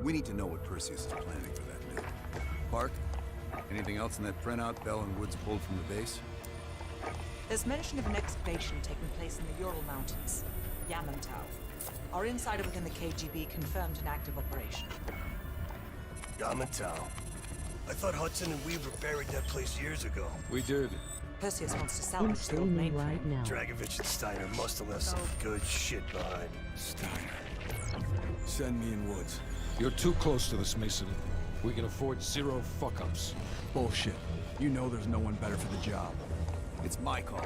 We need to know what Perseus is planning for that mill. Park, anything else in that printout Bell and Woods pulled from the base? There's mention of an excavation taking place in the Ural Mountains, Yamantau. Our insider within the KGB confirmed an active operation. Yamantau. I thought Hudson and Weaver buried that place years ago. We did. Perseus wants to I'm salvage the old streaming mainframe. right now. Dragovich and Steiner must have left some good shit behind. Steiner. Send me in Woods. You're too close to this, Mason. We can afford 0 fuck-ups. Bullshit. You know there's no one better for the job. It's my call.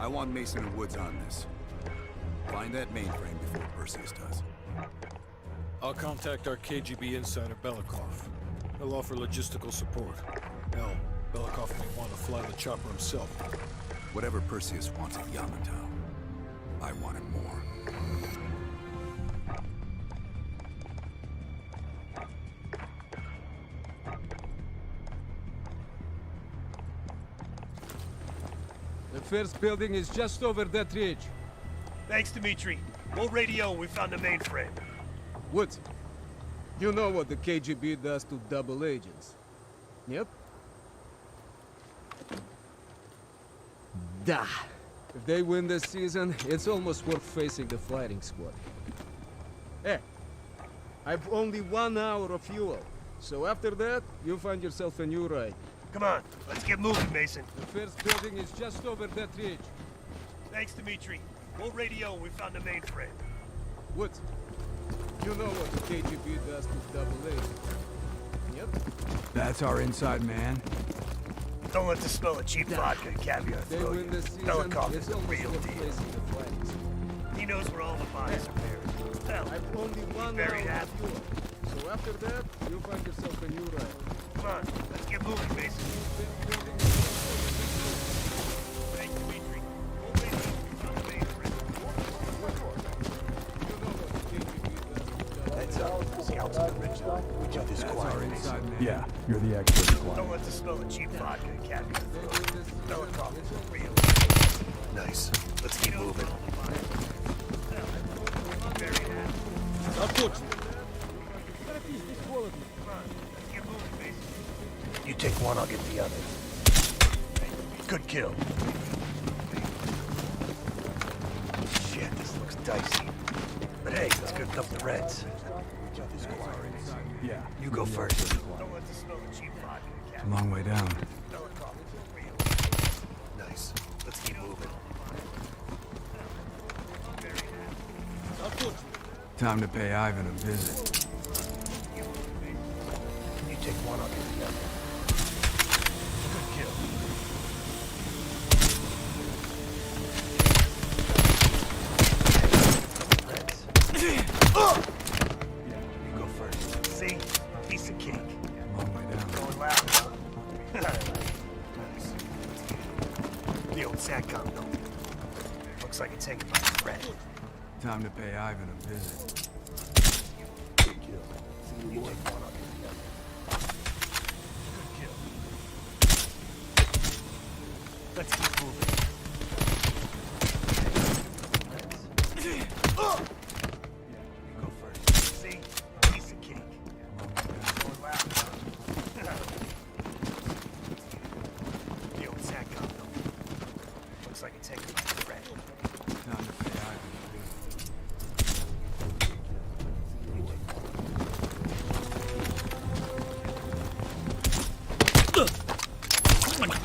I want Mason and Woods on this. Find that mainframe before Perseus does. I'll contact our KGB insider, Belikov. He'll offer logistical support. Hell, Belikov may want to fly the chopper himself. Whatever Perseus wants at Yamantau, I want it more. The first building is just over that ridge. Thanks, Dmitri. We'll radio when we found the mainframe. Woods, you know what the KGB does to double agents. Yep. Da. If they win this season, it's almost worth facing the fighting squad. Hey, I've only 1 hour of fuel. So after that, you find yourself a new ride. Come on, let's get moving, Mason. The first building is just over that ridge. Thanks, Dmitri. We'll radio when we found the mainframe. Woods, you know what the KGB does to double agents. Yep. That's our inside man. Don't let the smell of cheap vodka and caviar If they throw you. win this season, Belikov it's is the almost real worth deal. facing the fighting squad. He knows where all the bodies are buried. Hell, I've only 1 very hour happy. of fuel. So after that, you find yourself a new ride. Come on, let's get moving, Mason. Thanks, Dmitri. We'll radio when we found the mainframe. Heads up. Scouts on the ridge line. We do this quiet, Mason. Yeah, you're the expert. Don't let the smell of cheap vodka and caviar throw you. Belikov is the real. Nice. Let's keep moving. Very happy. You take one, I'll get the other. Good kill. Shit, this looks dicey. But hey, let's cook up the Reds. Yeah. You go first. Don't let the smell of cheap vodka and caviar. Long way down. Belikov is the real. Nice. Let's keep moving. Very happy. Time to pay Ivan a visit. You take one, I'll get the other. Good kill. Yeah, you go first. See? Piece of cake. Long way down. Going loud, huh? Nice. The old SATCOM building. Looks like it's hanging by a thread. Time to pay Ivan a visit. Good kill. You take one, I'll get the other. Good kill. Let's keep moving. You go first. See? Piece of cake. Going loud, huh? The old SATCOM building. Looks like it's hanging by a thread. Time to pay Ivan a visit. Good kill. See? Piece of cake.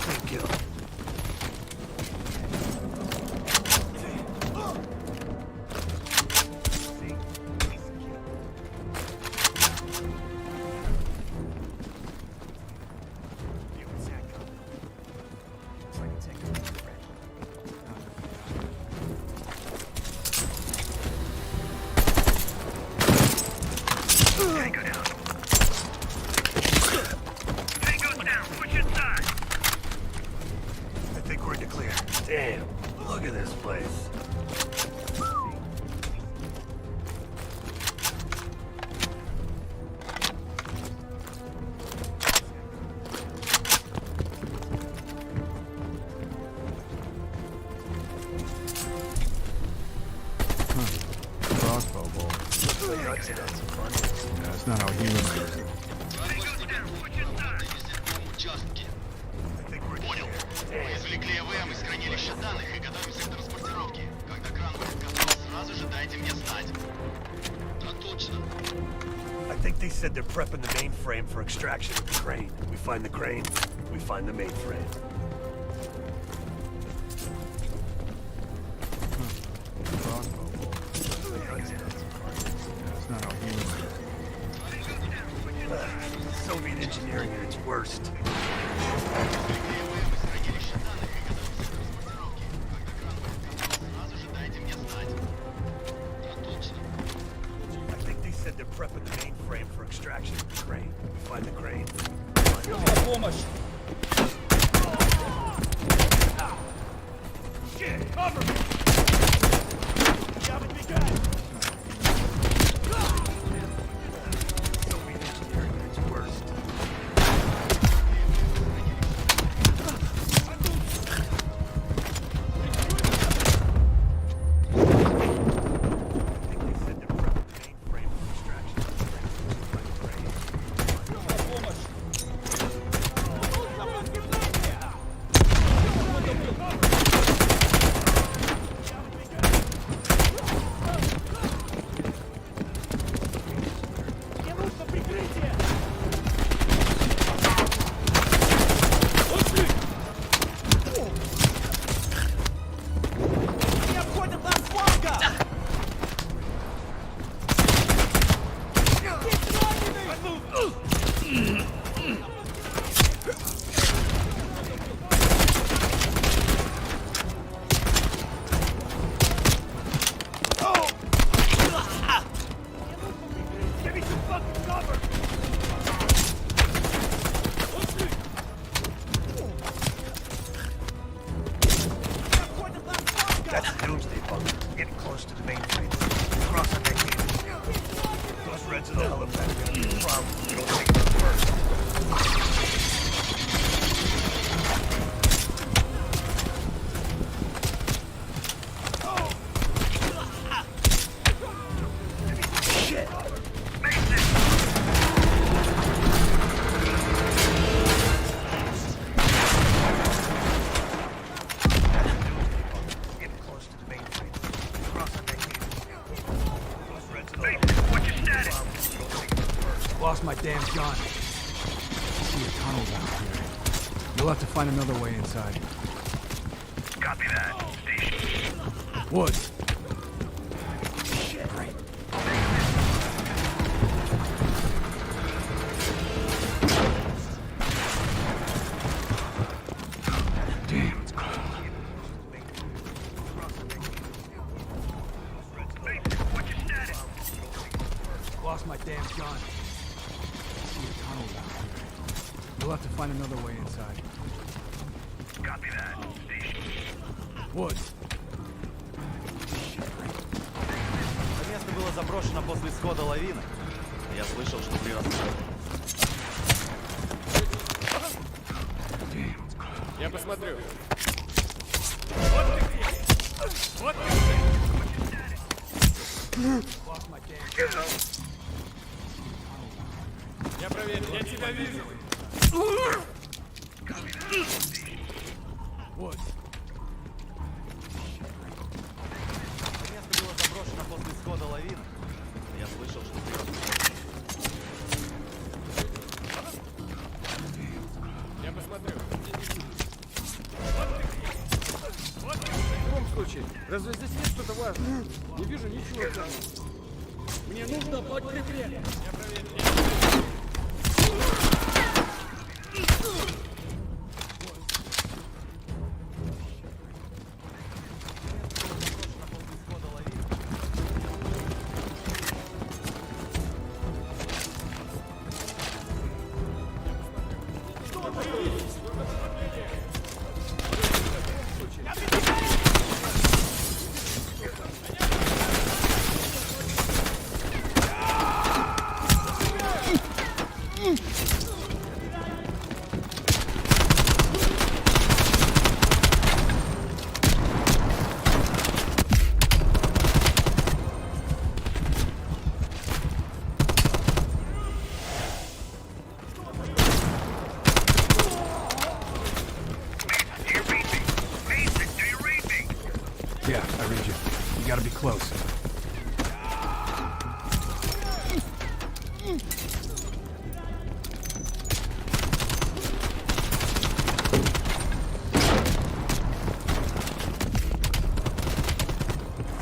The old SATCOM building. Looks like it's hanging by a thread. Tango down. Tango's down. Push inside. I think we're in the clear. Damn. Look at this place. Crossbow bolt. nuts and nuts and fun. That's not how humans do it. I think we're Понял. Мы извлекли ЭВМ из хранилища данных и готовимся к транспортировке. Когда кран будет готов, сразу же дайте мне знать. Так точно. I think they said they're prepping the mainframe for extraction of the crane. We find the crane, we find the mainframe. That's not how humans do it. Soviet engineering at its worst. Сразу же дайте мне знать. Так точно. I think they said they're prepping the mainframe for extraction of the crane. We find the crane. We find the Shit, cover me! Soviet engineering at its worst. I think they said they're prepping the mainframe for extraction of the crane. We find the crane. We find the Give me some fucking cover! That's the Doomsday bunker. Getting close to the mainframe. Crossing that cable. Those Reds are the helipad are gonna be a problem. We don't take them first. Shit! Getting close to the mainframe. Crossing that cable. Those Reds are the helipad. What's your status? We don't take them first. Lost my damn gun. I see a tunnel down here. You'll have to find another way inside. Copy that. Station. Woods. Damn, it's cold. What's your status? Lost my damn gun. I see a tunnel down here. You'll have to find another way inside. Copy that. Station. Woods. Это место было заброшено после исхода лавины. Я слышал, что при расстреле. Damn, it's cold. Я посмотрю. Lost my damn gun. Я проверю. Я тебя вижу. Woods. Это место было заброшено после исхода лавины. Я слышал, что при расстреле. Я посмотрю. В любом случае, разве здесь есть что-то важное? Не вижу ничего. Мне нужно подкрепление. Я проверю. Yeah, I read you. You gotta be close.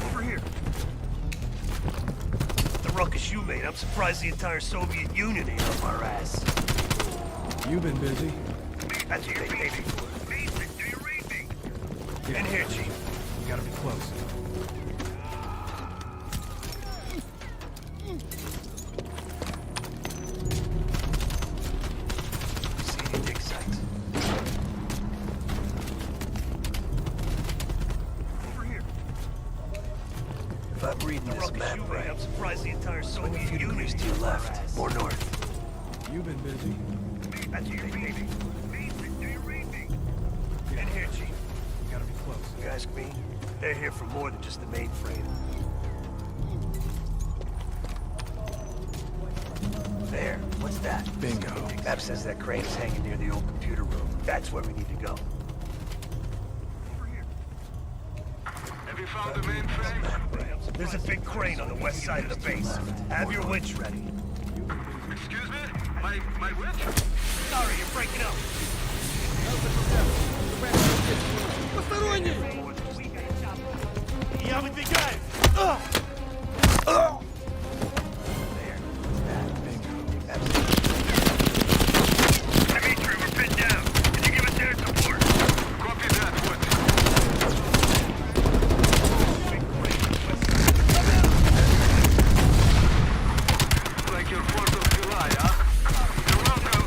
Over here. The ruckus you made, I'm surprised the entire Soviet Union ain't up our ass. You've been busy. That's what they pay me for. Mason, do you read me? In here, Chief. You gotta be close. See any dig sites? Over here. If I'm reading this map right, I'm surprised the entire Soviet Union is to your left, or north. You've been busy. That's what they pay me for. Mason, do you read me? In here, Chief. You gotta be close. You ask me, they're here for more than just the mainframe. There, what's that? Bingo. Map says that crane is hanging near the old computer room. That's where we need to go. Have you found the mainframe? There's a big crane on the west side of the base. Have your winch ready. Excuse me? My winch? Sorry, you're breaking up. Посторонний! Я выдвигаюсь! Dimitri, we're pinned down. Can you give us air support? Copy that, Wood. Like your 4th of July, huh? You're welcome.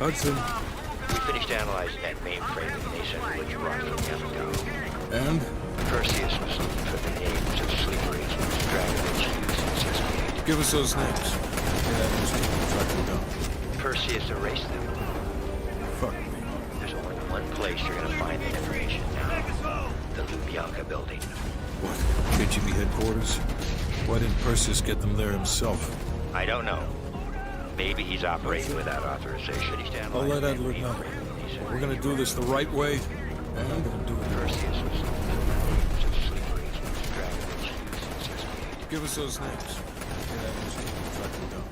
Hudson. We finished analyzing that mainframe that Mason Woods brought from Yamato. And? Perseus was looking for the names of sleeper agents Dragovich used in Sesame. Give us those names. Track them down. Perseus erased them. Fuck me. There's only one place you're gonna find that information now. The Lubyanka building. What? KGB headquarters? Why didn't Perseus get them there himself? I don't know. Maybe he's operating without authorization. I'll let Adler know. We're gonna do this the right way, and I'm gonna do it. Perseus was looking for the names of sleeper agents Dragovich used in Sesame. Give us those names. Track them down.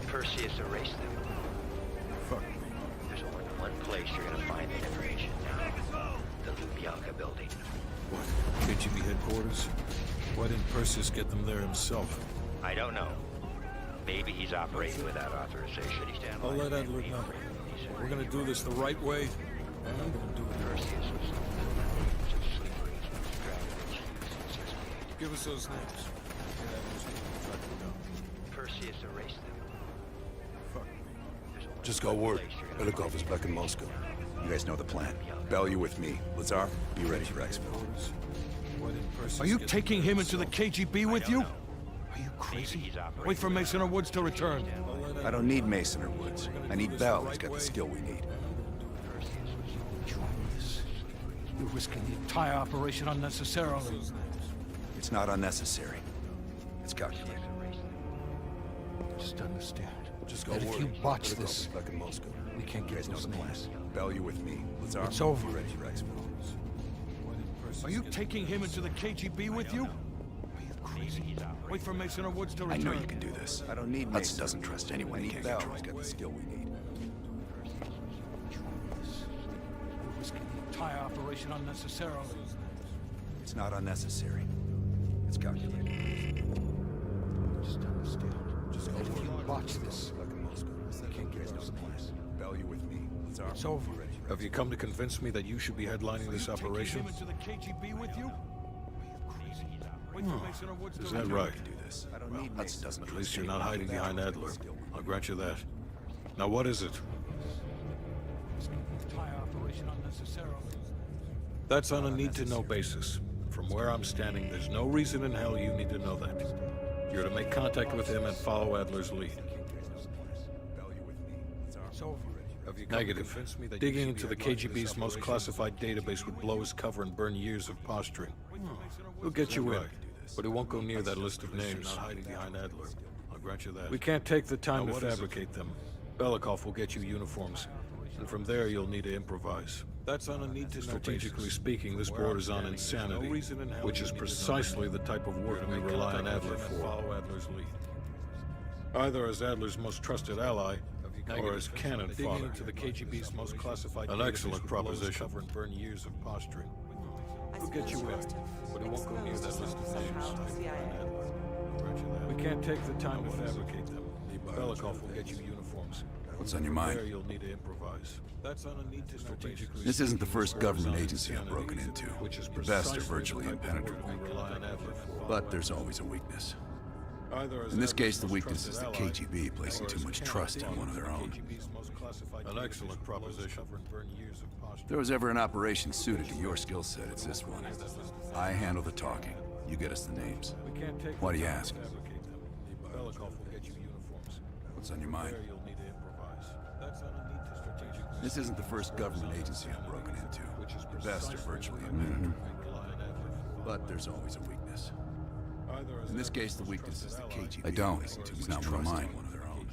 Perseus erased them. Fuck me. There's only one place you're gonna find that information now. The Lubyanka building. What? KGB headquarters? Why didn't Perseus get them there himself? I don't know. Maybe he's operating without authorization. I'll let Adler know. We're gonna do this the right way, and I'm gonna do it. Perseus was looking for the names of sleeper agents Dragovich used in Sesame. Give us those names. Track them down. Perseus erased them. Fuck me. There's only Just one got word. place you're gonna Belikov find is that back in information. Moscow. You guys know the plan. Bell, you with me. Lazar, be ready for exfil. Why didn't Perseus Are you get taking them him there into the himself? KGB with you? know. Are you Maybe crazy? he's operating Wait for Mason or Woods to return. I don't need Mason or Woods. I need Bell. He's got the skill we need. You're risking the entire operation unnecessarily. It's not unnecessary. It's calculated. Just understand. Just that got if word. you botch Belikov this, is back in Moscow. we can't You get guys know those the plan. names. Bell, you with me. Lazar, It's over. be ready for exfil. Are you taking him into the KGB with you? Are you crazy? Wait for Mason or Woods to I return. know you can do this. I don't need Hudson doesn't trust anyone he can't control. He's got the skill we need. You're risking the entire operation unnecessarily. It's not unnecessary. It's calculated. Just understand. Just that if you botch this, back in Moscow. we can't get those names. Bell, you with me. Lazar, It's over. be ready for Have you come to convince me that you should be headlining this operation? Taking him into the KGB with you? Are you crazy? Wait for Mason or Woods to Is that return. right? do this. I don't need Hudson doesn't At trust least you're not anyone. hiding behind Adler. I'll grant you that. Now what is it? Risking the entire operation unnecessarily. That's on a need-to-know basis. From where I'm standing, there's no reason in hell you need to know that. You're to make contact with him and follow Adler's lead. Bell, you with me. Lazar, It's over. Have you Negative. Digging into the KGB's most classified database would blow his cover and burn years of posturing. We'll get you in, but it won't go near that list of names. Not hiding behind Adler. I'll grant you that. We can't take the time to fabricate them. Belikov will get you uniforms, and from there you'll need to improvise. That's on a need-to-know. Strategically speaking, this borders on insanity, which is precisely the type of work we rely on Adler for. Follow Adler's lead. Either as Adler's most trusted ally, or as cannon fodder. Into the KGB's most classified. An excellent proposition. And burn years of posturing. I We'll get suppose you you in, must have but it won't go near that exposed list of somehow to the names. CIA. We can't take the time to fabricate them. Belikov will get you uniforms. What's on your From mind? there you'll need to improvise. That's on a need to strategically. This isn't the first speaking, government this agency I've insanity, broken into. which is The best are precisely virtually the type of work impenetrable. we rely on Adler for. But there's always a weakness. Either as In this Adler's case, the most weakness is the trusted ally, KGB placing or too as much cannon trust in fodder one of their for the own. KGB's most classified An excellent proposition. If there was ever an operation suited to your skill set, it's this one. I handle the talking. You get us the names. We can't take Why the do you time to ask? fabricate them. Belikov will get you uniforms. What's on your mind? There you'll need to improvise. That's on a need to strategically. This isn't the first government agency I've broken into. The best are virtually impenetrable. But there's always a weakness. In this case, the weakness is the KGB. I don't. It's not one of mine. One of their own.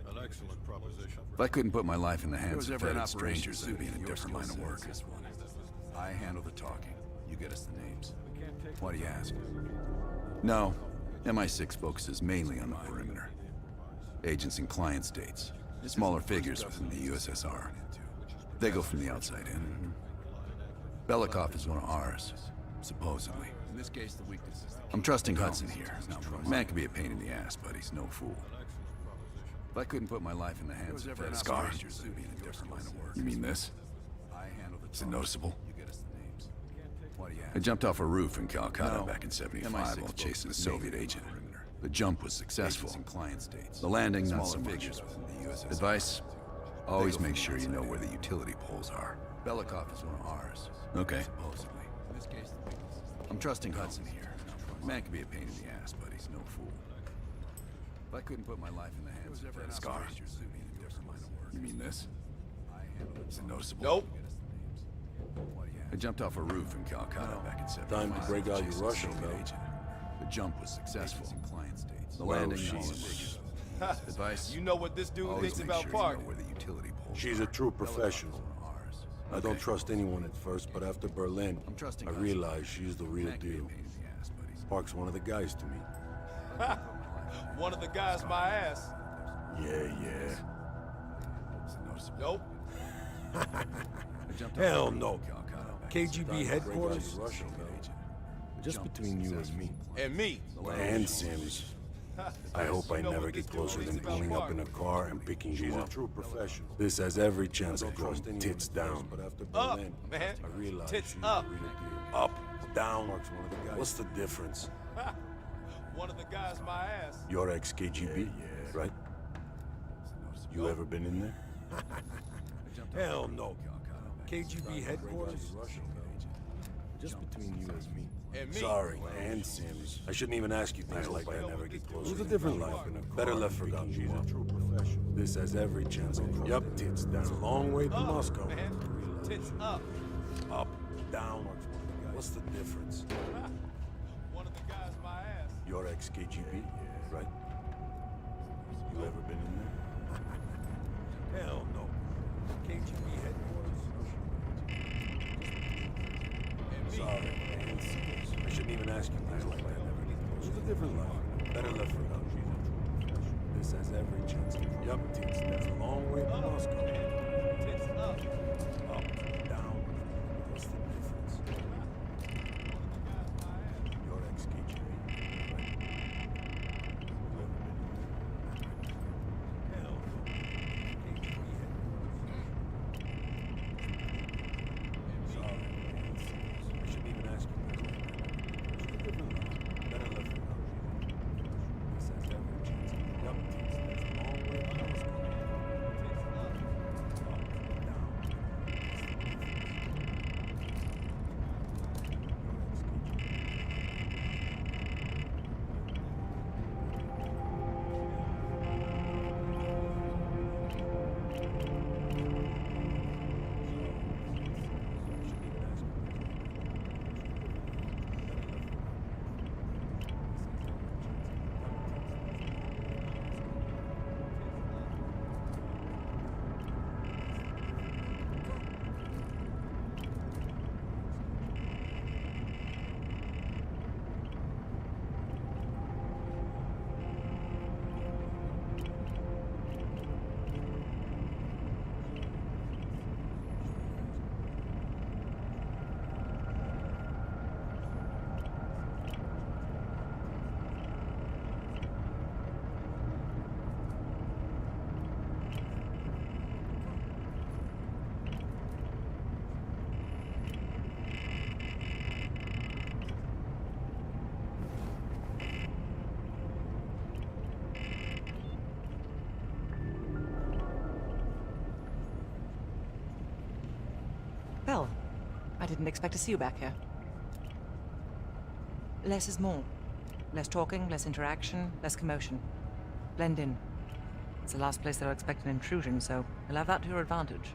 An excellent proposition. If I couldn't put my life in the hands of vetted strangers, I'd be in a different line of work. I handle the talking. You get us the names. Why do you ask? No. MI6 focuses mainly on the perimeter. Agents in client states. Smaller figures within the USSR. They go from the outside in. Belikov is one of ours, supposedly. In this case, the weakness is I'm trusting Hudson here. Man can be a pain in the ass, but he's no fool. If I couldn't put my life in the hands of vetted strangers, I'd be in a different line of work. You mean this? Is it noticeable? I jumped off a roof in Calcutta back in '75 while chasing a Soviet agent. The jump was successful. The landing, not so much. Advice? Always make sure you know where the utility poles are. Belikov is one of ours. Okay. Supposedly. In this case, I'm trusting Hudson here. Man can be a pain in the ass, but he's no fool. If I couldn't put my life in the hands of that Scar, you mean this? Is it noticeable? Nope. I jumped off a roof in Calcutta back in 75. Time to break out your Russian, though. The jump was successful. The Well, landing she's... Advice? You know what this dude Always thinks make about sure Park. you know where the utility poles She's are. a true professional. I don't Okay. trust anyone at first, but after Berlin, I'm trusting I Hudson. realized she's the real Man can be a deal. pain in the ass, but he's Park's one of the guys to me. One of the guys my ass. Yeah. Is it noticeable? Nope. I jumped off Hell a roof no. in Calcutta back in KGB headquarters? Russian, Just between you and me. And me. And Sims. I hope I never get closer than pulling up in a car and picking you up. She's a true professional. This has every chance of going tits down. But after Up, Berlin, man. I realized Tits she's up. the real deal. Up, down. What's the difference? One of the guys my ass. You're ex-KGB, right? You ever been in there? Hell no. KGB headquarters? Just between you and me. And me. Sorry, and Sims. I shouldn't even ask you things like that. Never get closer. It was a different life. Better left forgotten. She's a true professional. This has every chance of going. Yup, tits down. It's a long way to Up, Moscow. man. Tits up. Up, down. What's the difference? One of the guys my ass. You're ex-KGB, right? You ever been in there? Hell no. KGB headquarters? Sorry, man. I shouldn't even ask you things like that. It was a different life. Better left forgotten. This has every chance. Yup, tits. That's a long way to Moscow. Tits up. Up, down. What's the difference? You're ex-KGB, right? You ever been in there? Hell no. KGB headquarters. Sorry, man. I shouldn't even ask you things like that. It's a different life. Better left forgotten. This has every chance. Yup, tits. That's a long way to Moscow. Up, down. What's the difference? Well, I didn't expect to see you back here. Less is more. Less talking, less interaction, less commotion. Blend in. It's the last place that I'll expect an intrusion, so you'll have that to your advantage.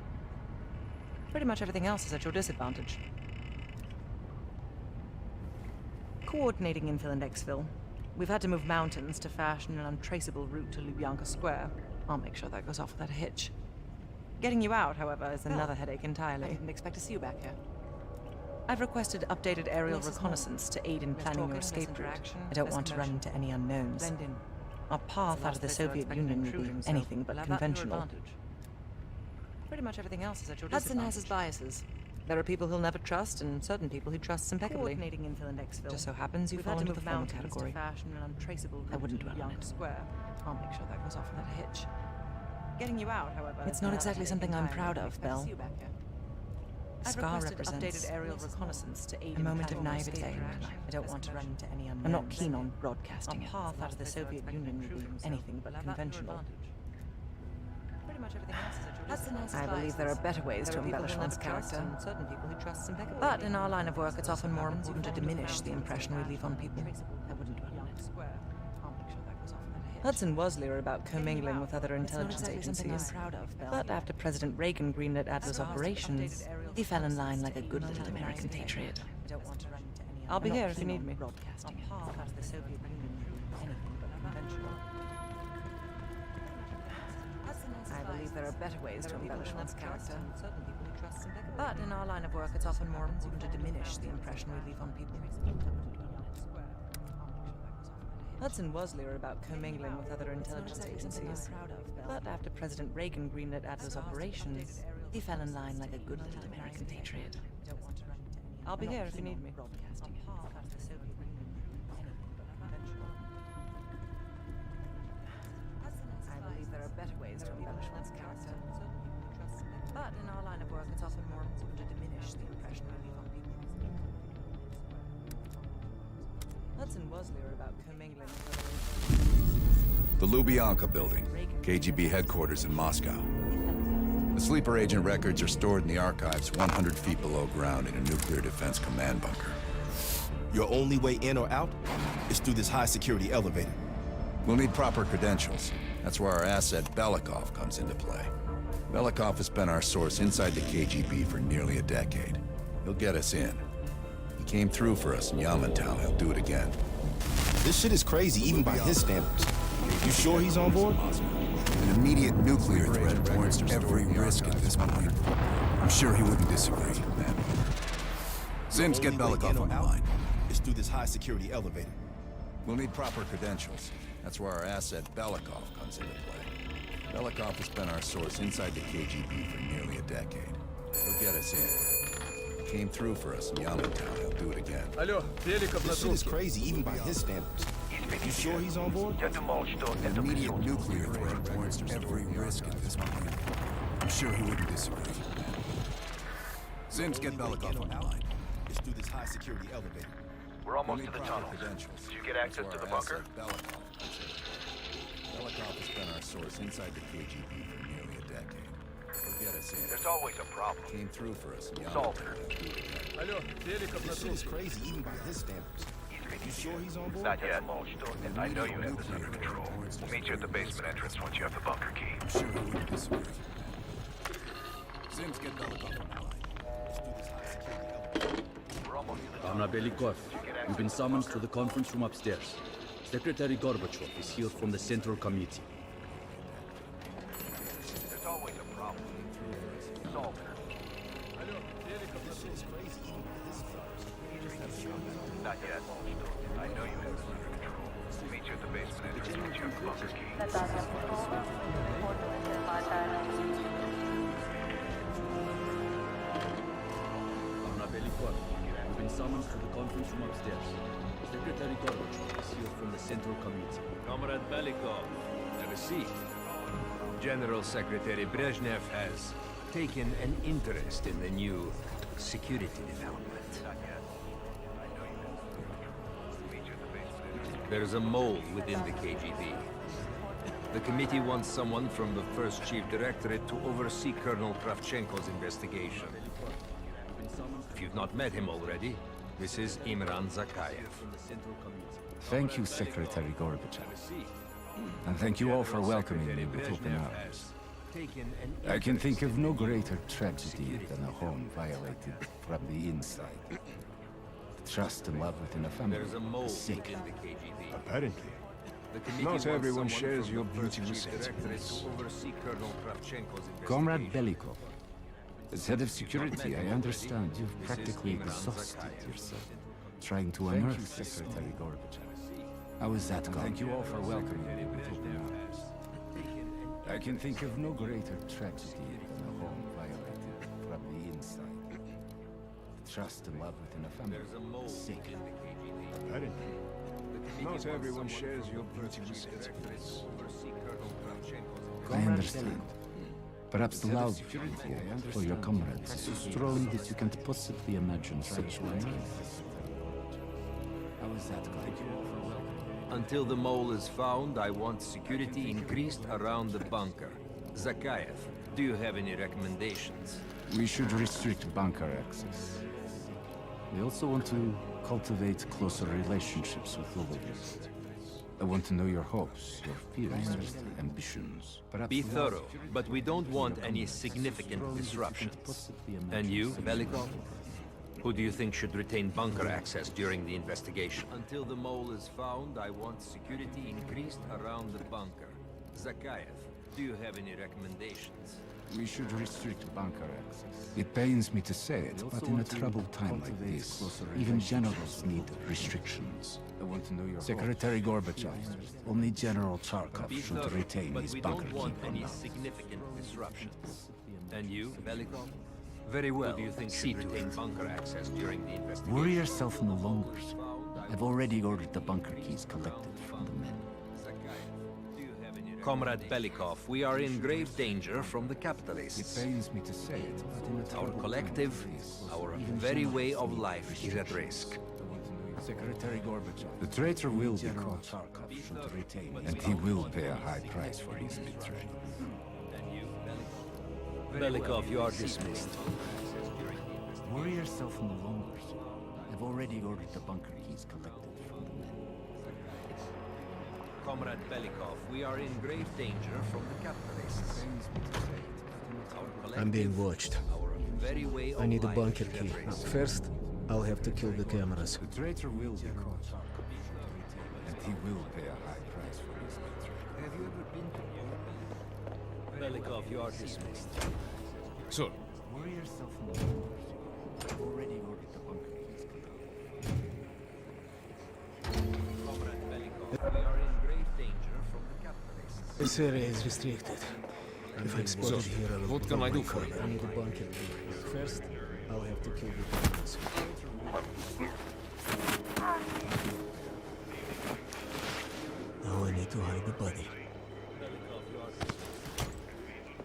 Pretty much everything else is at your disadvantage. Coordinating infill and exfil. We've had to move mountains to fashion an untraceable route to Lubyanka Square. I'll make sure that goes off without a hitch. Getting you out, however, is another headache entirely. I didn't expect to see you back here. I've requested updated aerial reconnaissance to aid in planning your escape route. I don't want to run into any unknowns. Our path out of the Soviet Union will be anything but conventional. Pretty much everything else is at your disadvantage. Hudson has his biases. There are people he'll never trust, and certain people he trusts impeccably. Coordinating infill and exfil. Just so happens you fall into the former category. I wouldn't dwell on it. I'll make sure that goes off without a hitch. Getting you out, however, it's not exactly something I'm proud of, Belle. Scar represents aerial reconnaissance to aid a moment of naivete. I don't want to run into any unknowns. I'm not keen on broadcasting it. Our path out of the Soviet Union will be anything but conventional. I believe there are better ways to embellish one's character. Certain people who trust impeccably. But in our line of work, it's often more important to diminish the impression we leave on people. Hudson was leery about commingling with other intelligence agencies. But after President Reagan greenlit Adler's operations, he fell in line like a good little American patriot. I'll be here if you need me. I believe there are better ways to embellish one's character. But in our line of work, it's often more important to diminish the impression we leave on people. Hudson was leery about commingling with other intelligence agencies. But after President Reagan greenlit Adler's operations, he fell in line like a good little American patriot. I'll be here if you need me. I believe there are better ways to embellish one's character. But in our line of work, it's often more important to diminish the impression we leave on people. Hudson was leery about commingling with other intelligence. The Lubyanka Building, KGB headquarters in Moscow. The sleeper agent records are stored in the archives 100 feet below ground in a nuclear defense command bunker. Your only way in or out is through this high-security elevator. We'll need proper credentials. That's where our asset Belikov comes into play. Belikov has been our source inside the KGB for nearly a decade. He'll get us in. He came through for us in Yamantau. He'll do it again. This shit is crazy, even by his standards. You sure he's on board? An immediate nuclear threat warrants every risk at this point. I'm sure he wouldn't disagree. Sims, get Belikov on the line. Is through this high-security elevator. We'll need proper credentials. That's where our asset Belikov comes into play. Belikov has been our source inside the KGB for nearly a decade. He'll get us in. He came through for us in Yamantau. He'll do it again. Алло, Беликов на This shit is трубке. crazy, even by his standards. You sure he's on board? An immediate nuclear threat warrants every risk at this point. I'm sure he wouldn't disagree. Sims, get Belikov on the line. Is through this high-security elevator. We're almost to the tunnel. Did you get access to the bunker? Belikov has been our source inside the KGB for nearly a decade. He'll get us in. There's always a problem. Came through for us in Solve Yamantau. Алло, Беликов на This shit is трубке. crazy, even by his standards. You sure he's on board? Not yet. I know you have this under control. We'll meet you at the basement entrance once you have the bunker key. I'm sure he wouldn't disagree. Sims, get Belikov on the line. We're almost to the tunnel. Anna Belikov, you've been summoned to the conference room upstairs. Secretary Gorbachev is here from the Central Committee. There's always a problem. Solve it. Not yet. I know you have this under control. We'll meet you at the basement entrance once you have the bunker key. Anna Belikov, you've been summoned to the conference room upstairs. Secretary Gorbachev is here from the Central Committee. Comrade Belikov, have a seat. General Secretary Brezhnev has taken an interest in the new security development. There's a mole within the KGB. The committee wants someone from the first chief directorate to oversee Colonel Kravchenko's investigation. If you've not met him already, this is Imran Zakayev. Thank you, Secretary Gorbachev. And thank you all for welcoming me with open arms. I can think of no greater tragedy than a home violated from the inside. Trust and love within a family There's a mole is sacred. within the KGB. Apparently. The committee Not wants everyone someone shares from your the first beautiful chief directorate sentiments. to oversee Colonel Kravchenko's Comrade investigation. Belikov, as head of security, I understand you've practically exhausted yourself trying to unearth Secretary Gorbachev. How is that going? Thank you all for welcoming me with open arms. I can think of no greater tragedy than a home violated from the inside. Trust and love within a family There's a mole is sacred. within the KGB. Apparently. The Not committee everyone wants shares someone your from the first beautiful chief directorate sentiments. to oversee Colonel Kravchenko's I understand. Perhaps the love for your comrades is so strong that you can't possibly imagine such unearth. How is that going? Until the mole is found, I want security increased around the bunker. Zakayev, do you have any recommendations? We should restrict bunker access. We also want to cultivate closer relationships with Lobovitz. I want to know your hopes, your fears, your ambitions. Perhaps Be without thorough, but we don't want any significant disruptions. And you, Belikov? Who do you think should retain bunker access during the investigation? Until the mole is found, I want security increased around the bunker. Zakayev, do you have any recommendations? We should restrict bunker access. It pains me to say it, but in a troubled time like this, even generals need restrictions. I want to know your Secretary Gorbachev, only General Charkov should retain his bunker But we don't want keep on any now. significant disruptions. And you, Belikov? Very well. Who do you think should retain bunker access during the investigation? Worry yourself no longer, sir. I've already ordered the bunker keys collected from the men. Comrade Belikov, we are in grave danger from the capitalists. It pains me to say it, but in a Our troubled collective, time like this, our even very generals way of need life is at risk. Secretary Gorbachev, the traitor will be caught. Charkov should retain, and he will pay a high price for his betrayal. Belikov, you are dismissed. Worry yourself no longer, sir. I've already ordered the bunker keys collected from the men. Comrade Belikov, we are in grave danger from the capitalists. Our I'm being collective, watched. Our very way I need a of bunker life is key. at risk. First, I'll have to kill the cameras. The traitor will be caught, and he will pay a high price for his betrayal. Have you ever been to Belikov, you are dismissed. So, Worry yourself no longer, sir. I've already ordered the bunker keys collected. Comrade Belikov, we are in grave danger from the capitalists. This area is restricted. If I'm spotted here, I will what can I do for you? I need a bunker key. First, I'll have to kill the cameras. Now I need to hide the body.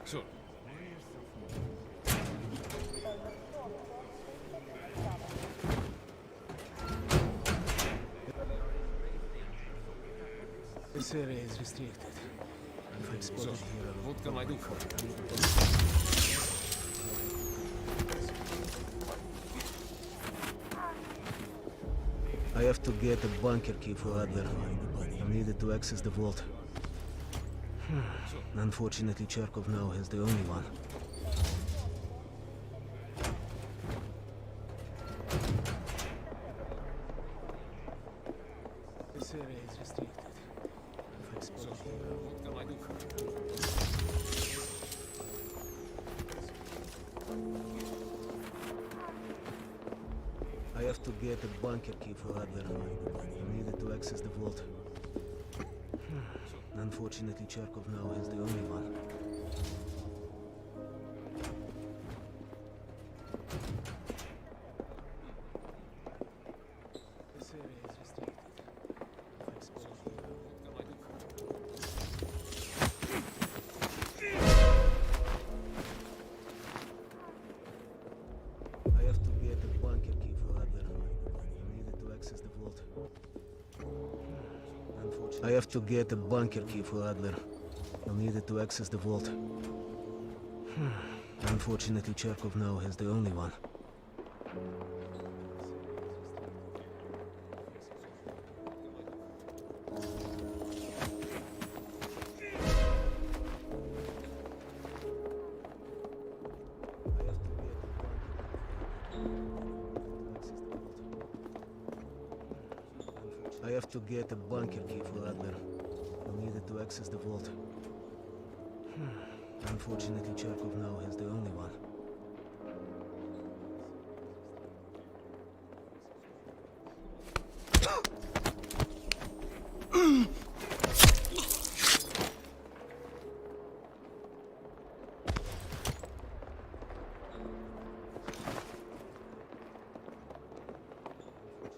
So, This area is restricted. If I'm spotted here, I will what can I do for you? I have to get a bunker key for Adler. I needed to access the vault. Unfortunately, Charkov now has the only one. This area is restricted. If I'm spotted here, What can I do for you? I have to get a bunker key for Adler. I needed to access the vault. Unfortunately, Charkov now has the only one. This area is restricted. If I'm spotted here, I have to get a bunker key for Adler. I needed to access the vault. Unfortunately, I have to get a bunker key for Adler. I needed to access the vault. Unfortunately, Charkov now has the only one. I have to get a bunker key for Adler. I needed to access the vault. Unfortunately, Charkov now has the only one.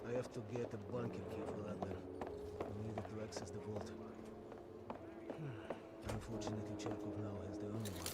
I have to get a bunker key for Adler. I needed to access the vault. Unfortunately, Charkov now has the only one.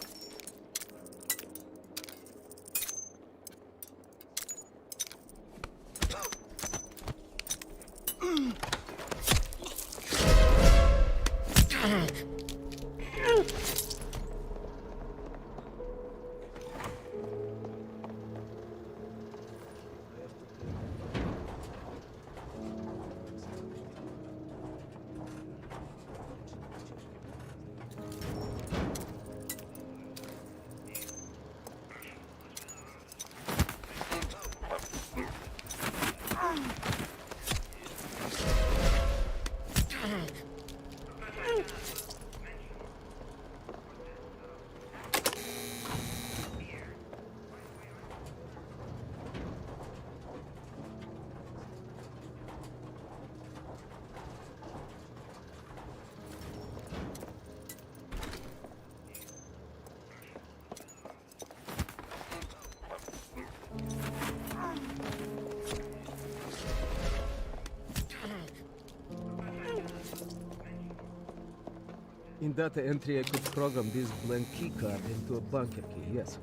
In data entry, I could program this blank keycard into a bunker key, yes.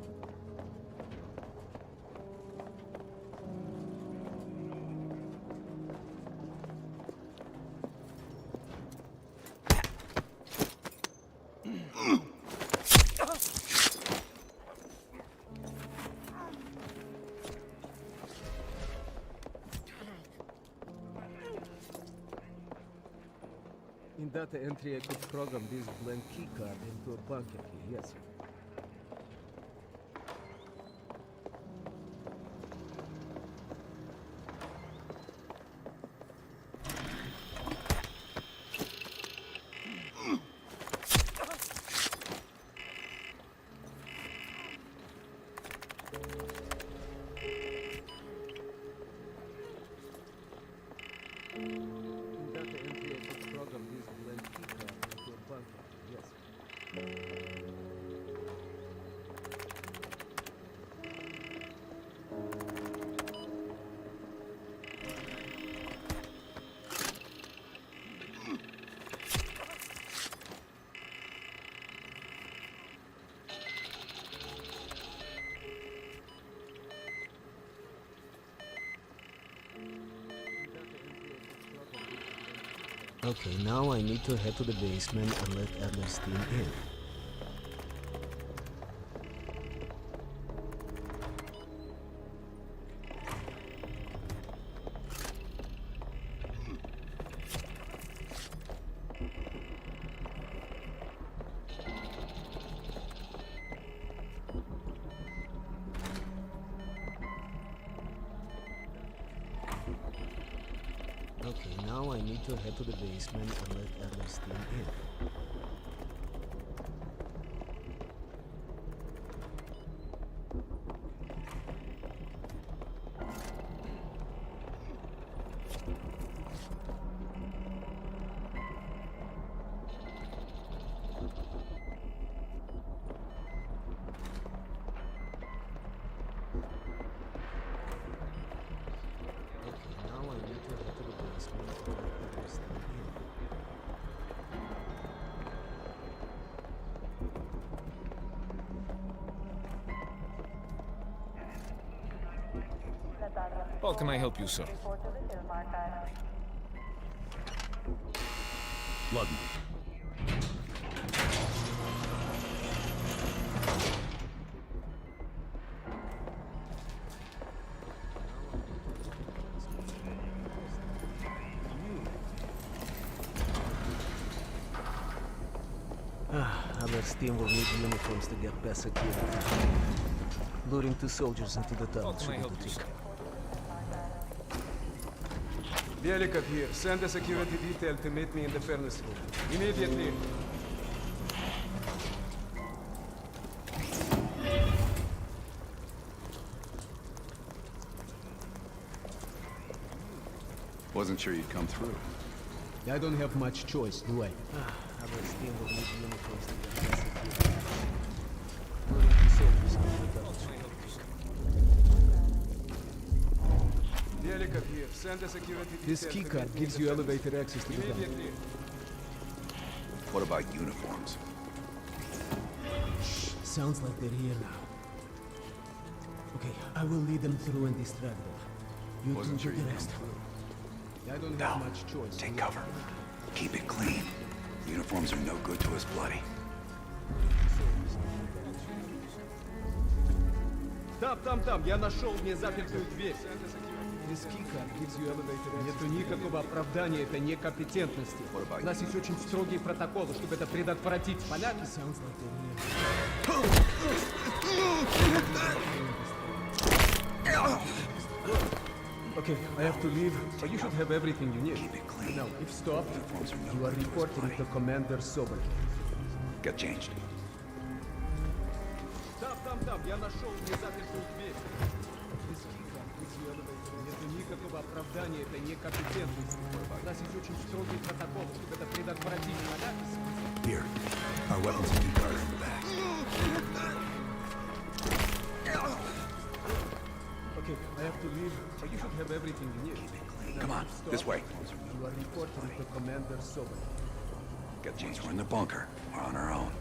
In data entry, I could program this blank keycard into a bunker key, yes. In data entry, I could program this blank keycard into a bunker key, yes. Okay, now I need to head to the basement and let Adler's team in. Okay, now I need to head to the basement and let Adler's team in. How can I help you, sir? Ладно. Adler's team will need uniforms to get past security. Luring 2 soldiers into the tunnel should be the trick. Belikov here. Send a security detail to meet me in the furnace room. Immediately. Wasn't sure you'd come through. I don't have much choice, do I? Adler's team will need uniforms to get past security. Luring 2 soldiers into the tunnel should be the trick. Belikov here. Send a security detail. This to keycard meet me gives in you the elevator access to the tunnel. Immediately. What about uniforms? Sounds like they're here now. Okay, I will lead them through and distract them. You Wasn't two sure do you'd the come rest. through. I don't have much choice. Take cover. Keep it clean. Uniforms are no good to us bloody. Там, я нашел незапертую дверь. This keycard gives you elevator access. Нету никакого оправдания этой некомпетентности. У нас есть очень строгие протоколы, чтобы это предотвратить. Понятно? Sounds like they're here. Okay, I have to leave, but you should have everything you need. Keep it clean. Now, if stopped, you are reporting to Commander Sobol. Get changed. Там, я нашел незапертую дверь. This keycard gives you elevator access. Нету никакого оправдания этой некомпетентности. У нас есть очень строгие протоколы, чтобы это предотвратить. Понятно? Here. Our weapons and keycard in the back. Okay, I have to leave, but you should have everything you need. Come on, this way. You are reporting to Commander Sobol. Got James, we're in the bunker. We're on our own.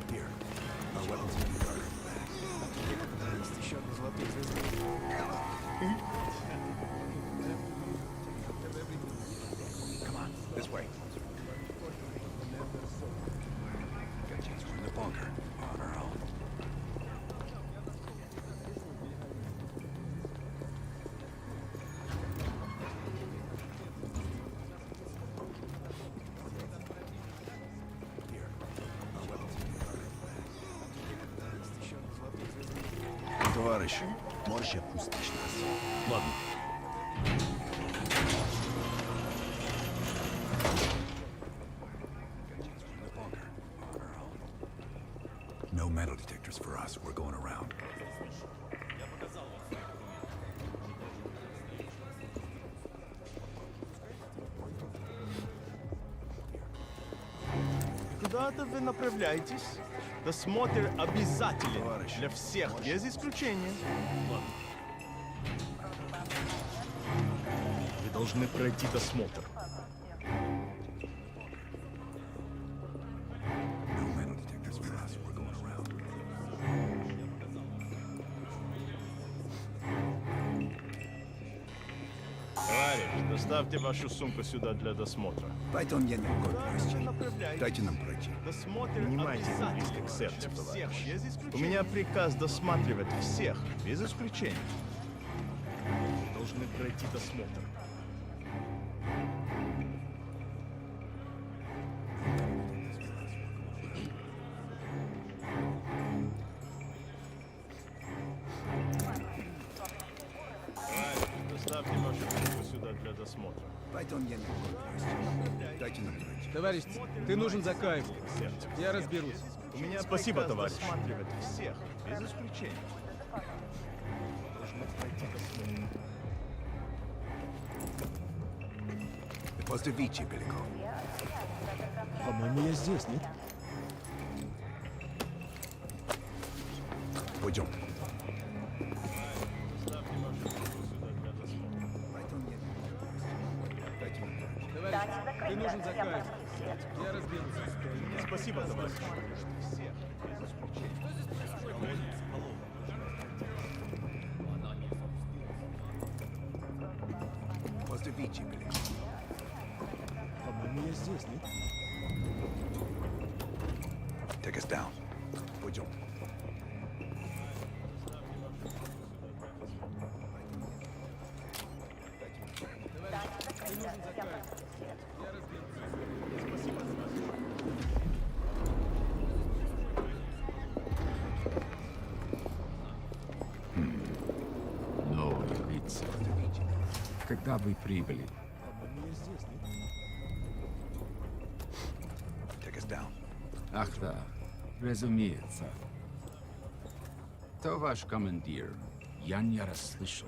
Here, our weapons will be guarded back. Come on, this way. Got James, we're in the bunker. We're on our own. Товарищ, можешь отпустить нас? Ладно. No metal detectors for us. We're going around. Куда-то вы направляетесь? Досмотр обязателен для всех, без исключения. Вы должны пройти досмотр. No metal detectors for us. We're going around. Товарищ, доставьте вашу сумку сюда для досмотра. Поэтому я не могу пройти. Дайте нам пройти. Принимайте это близко к сердцу, товарищ. У меня приказ досматривать всех, без исключения. Вы должны пройти досмотр. Доставьте вашу сумку сюда для досмотра. Поэтому я не могу пройти. Дайте нам пройти. Товарищ, ты нужен за кайф. Я разберусь. У меня спасибо, товарищ. Досматривать всех, без исключения. Должны пройти досмотр. После Вичи, Беляков. По-моему, я здесь, нет? Пойдем. Товарищ, ты нужен за кайф. Я разберусь. Спасибо, товарищ. После Вичи, Беляков. По-моему, я здесь, нет? Take us down. Пойдем. Новый рыцарь. Когда вы прибыли? По-моему, я здесь, нет? Take us down. Ах да, разумеется. Кто ваш командир? Я не расслышал.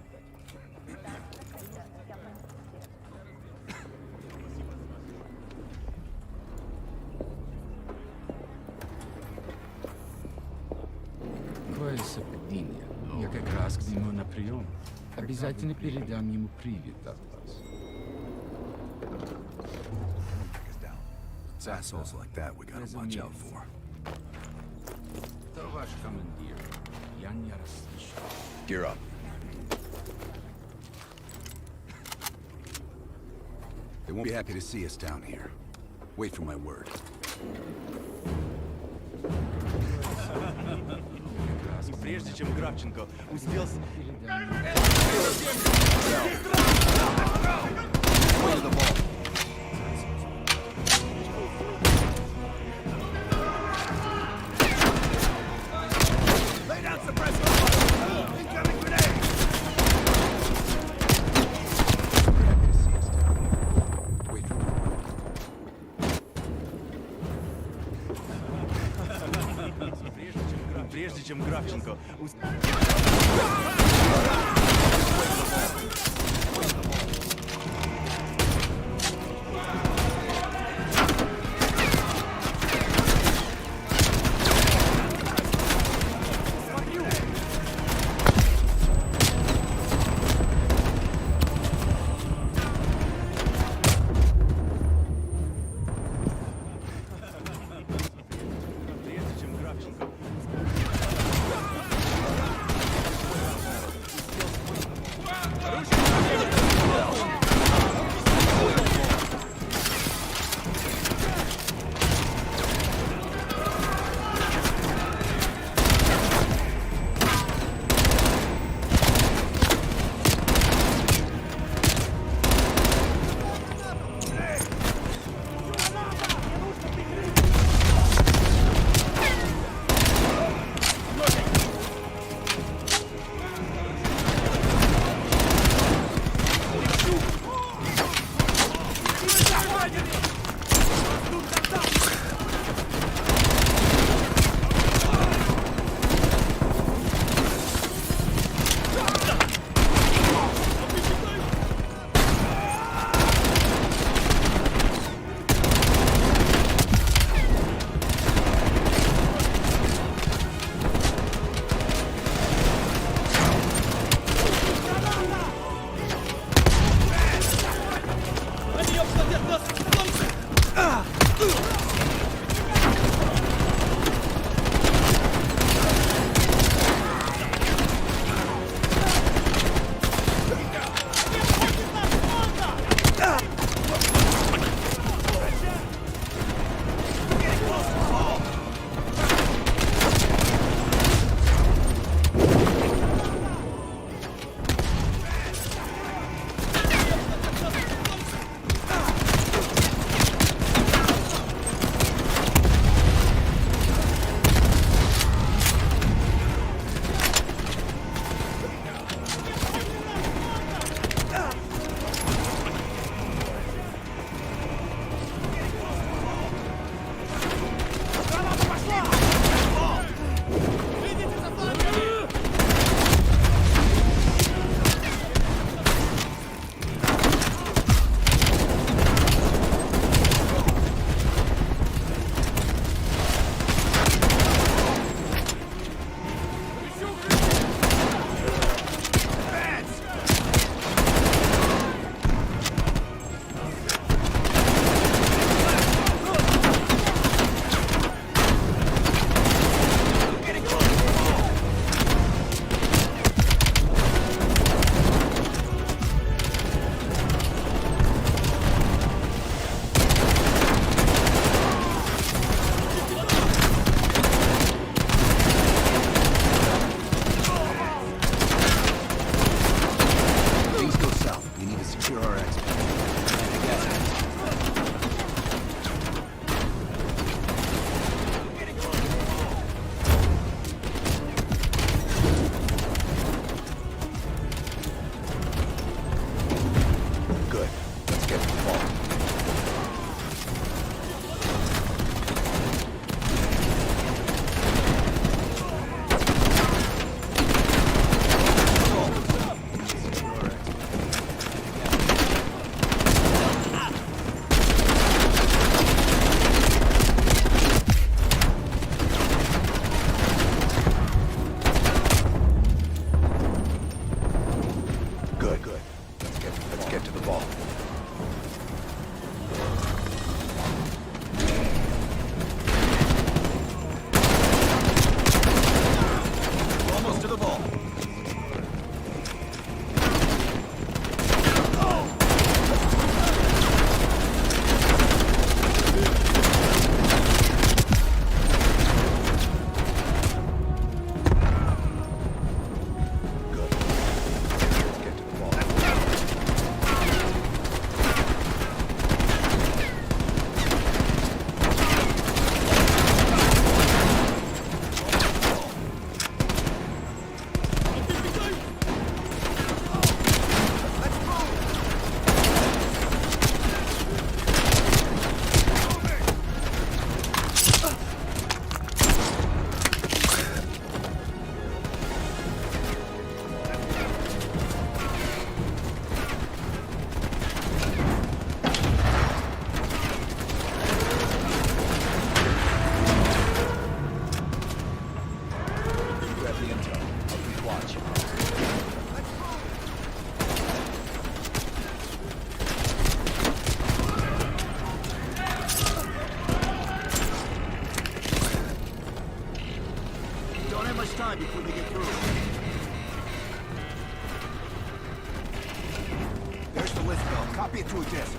Какое совпадение. Я как раз к нему на прием. Обязательно передам ему привет от вас. It's assholes like that we gotta watch out for. Кто ваш командир? Я не расслышал. Gear up. They won't be happy to see us down here. Wait for my word. Прежде чем Кравченко успел... Lay down suppressor! Incoming grenade! Wait for my word. Прежде чем Кравченко успел... before they get through. There's the list, Bill. Copy it to a disk.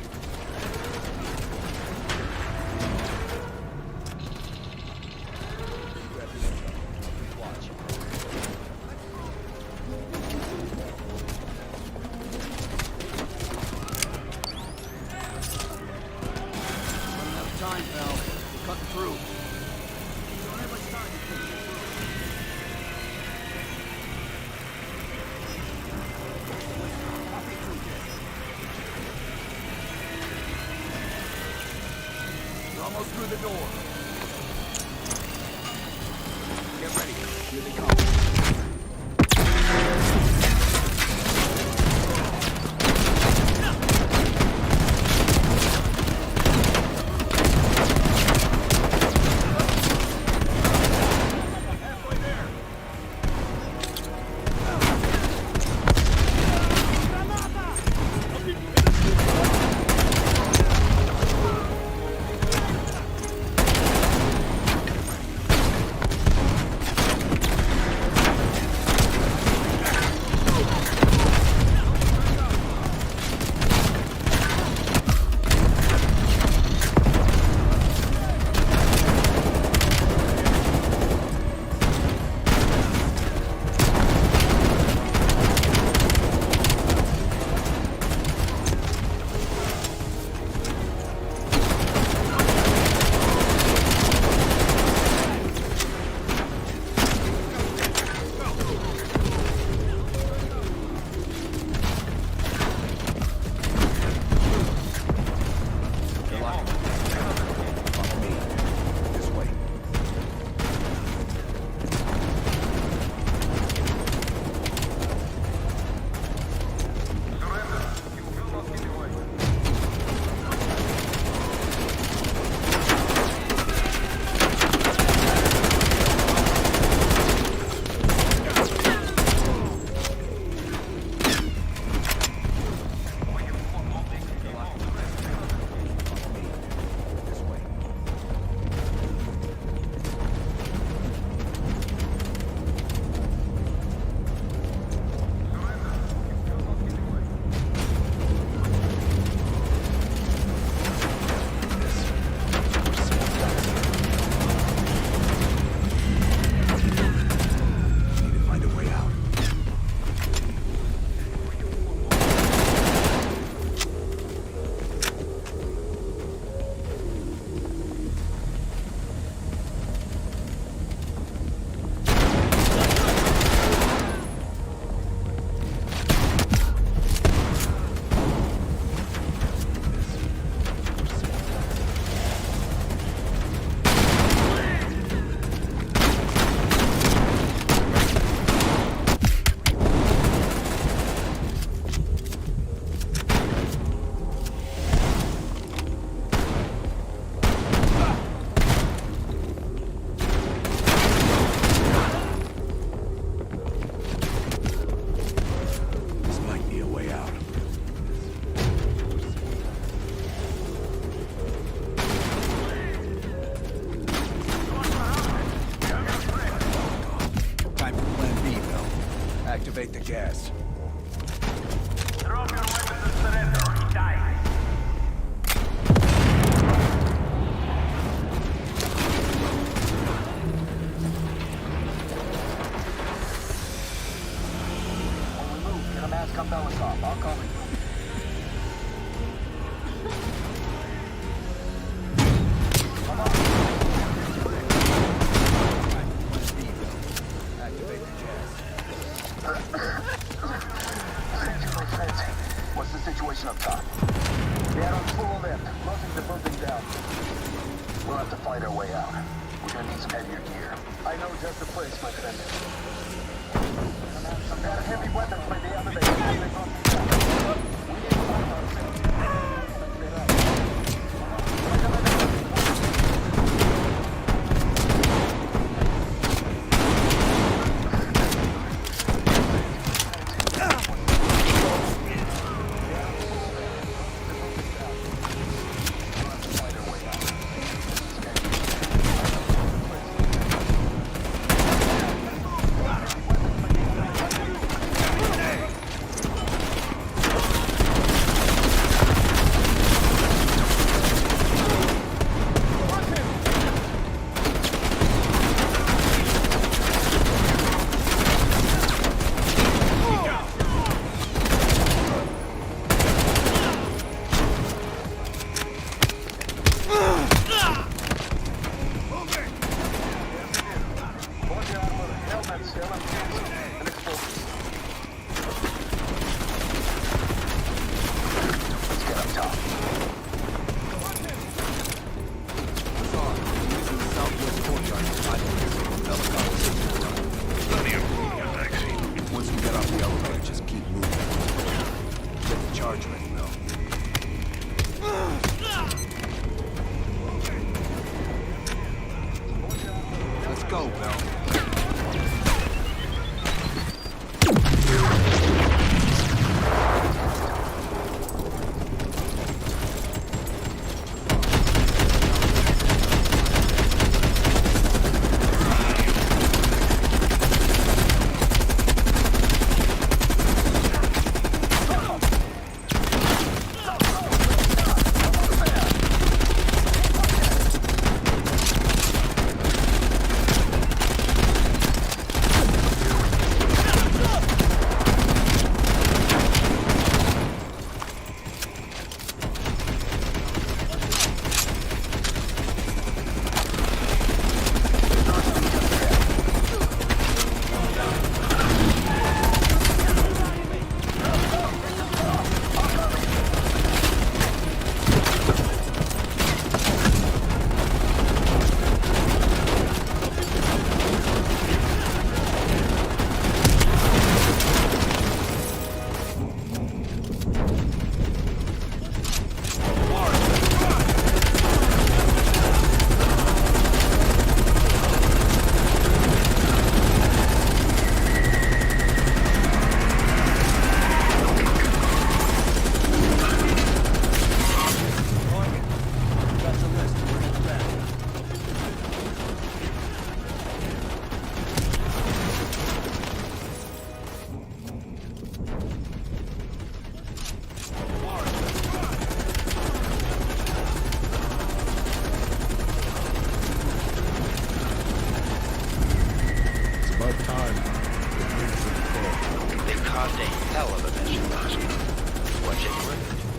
Time, pal. We're cutting through. You're almost through the door. Get ready. Here they come. Activate the gas. Drop your weapons and surrender or you die. When we move, get a mask on Belikov. I'll cover you. What's the situation up top? They are on full lift, closing the building down. We'll have to fight our way out. We're gonna need some heavier gear. I know just the place, my friend. Some kind of heavy weapons by the elevator. We need to find ourselves. go, Bell.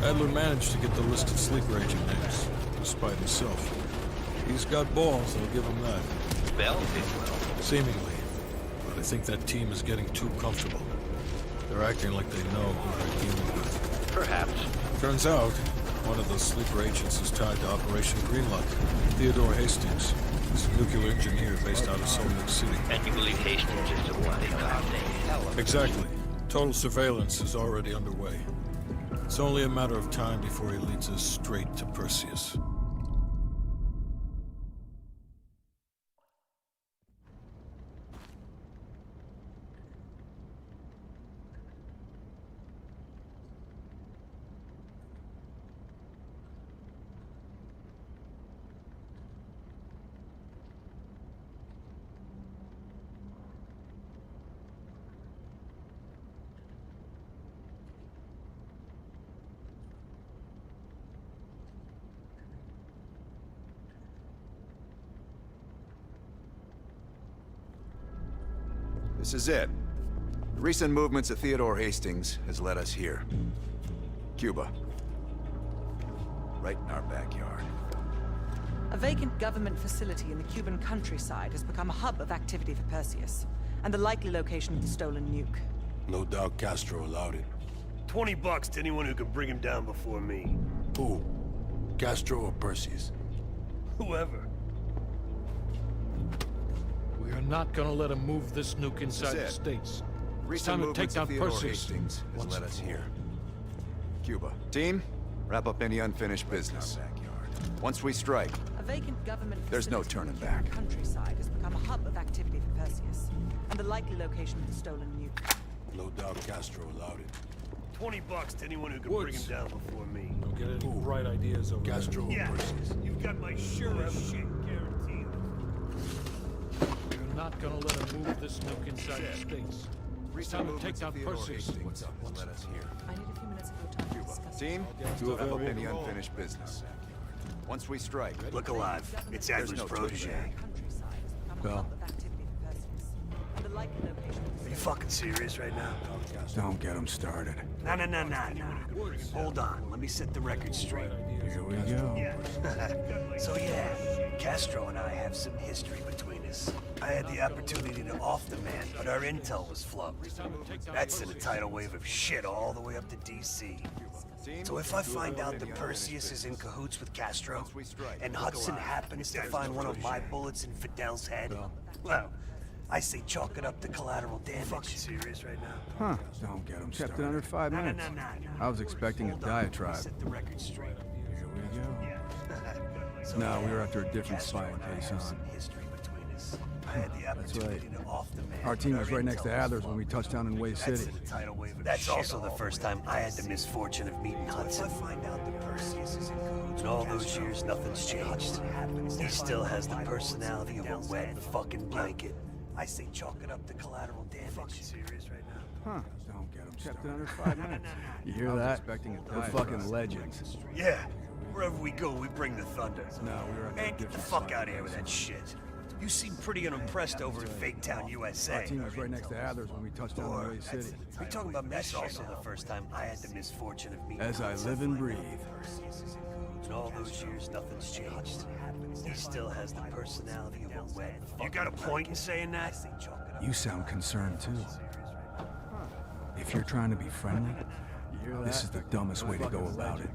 Adler managed to get the list of sleeper agent names, despite himself. He's got balls, I'll give him that. Bell did well. Seemingly. But I think that team is getting too comfortable. They're acting like they know who they're dealing with. Perhaps. Turns out, one of those sleeper agents is tied to Operation Greenlock. Theodore Hastings. He's a nuclear engineer based out of Salt Lake City. And you believe Hastings is the one they caused a hell of a... Exactly. Total surveillance is already underway. It's only a matter of time before he leads us straight to Perseus. This is it. The recent movements of Theodore Hastings has led us here. Cuba. Right in our backyard. A vacant government facility in the Cuban countryside has become a hub of activity for Perseus, and the likely location of the stolen nuke. No doubt Castro allowed it. $20 to anyone who can bring him down before me. Who? Castro or Perseus? Whoever. We are not gonna let him move this nuke inside the States. It's time to take down Perseus. Hastings has led us here. Cuba. Team, wrap up any unfinished business. Once we strike, A vacant government there's no facility turning in the back. Cuban countryside has become a hub of activity for Perseus, and the likely location of the stolen nuke. No doubt Castro allowed it. $20 to anyone who can bring him down before me. Don't get any bright ideas over Castro or Yeah, Perseus? you've got my sure as shit guaranteed. We're not gonna let him move this nuke inside the States. It's time to take down Perseus. What's up? Let us hear. I need a few minutes of your time to discuss. Team, You wrap up available? any unfinished business. Once we strike, Look alive. It's there's Adler's no protege. Well, Are you fucking serious right now? Don't get him started. No. Hold on. Let me set the record straight. Here we go. So yeah, Castro and I have some history between us. I had the opportunity to off the man, but our intel was flubbed. That sent a tidal wave of shit all the way up to DC. So if I find out that Perseus is in cahoots with Castro, and Hudson happens to find one of my bullets in Fidel's head, well, I say chalk it up to collateral damage. Fucking serious right now? Huh. Don't get him started. Kept it under 5 No. minutes. I was expecting a Hold on, let me diatribe. set the record straight. Here we go. So No, yeah, we were after a different Castro spying and I case, have huh? some history between us. I had the opportunity to off the man. Our team was right next to Adler's when we touched down in Wave City. That's also the first time I had the misfortune of meeting Hudson. In all those years, nothing's changed. He still has the personality of a wet fucking blanket. I say chalk it up to collateral damage. Serious right now? Huh. Don't get him kept it under 5 minutes. You hear that? We're fucking legends. Yeah. Wherever we go, we bring the thunder. No, we were at Man, get the fuck out of here with that shit. You seem pretty unimpressed over in Fake Town, USA. Our team was right next to Adler's when we touched down in Wave City. We talking about that's also the first time I had the misfortune of meeting As I Hudson. live and breathe. In all those years, nothing's changed. He still has the personality of a wet. You got a point in saying that? You sound concerned too. If you're trying to be friendly, this is the dumbest way to go about it.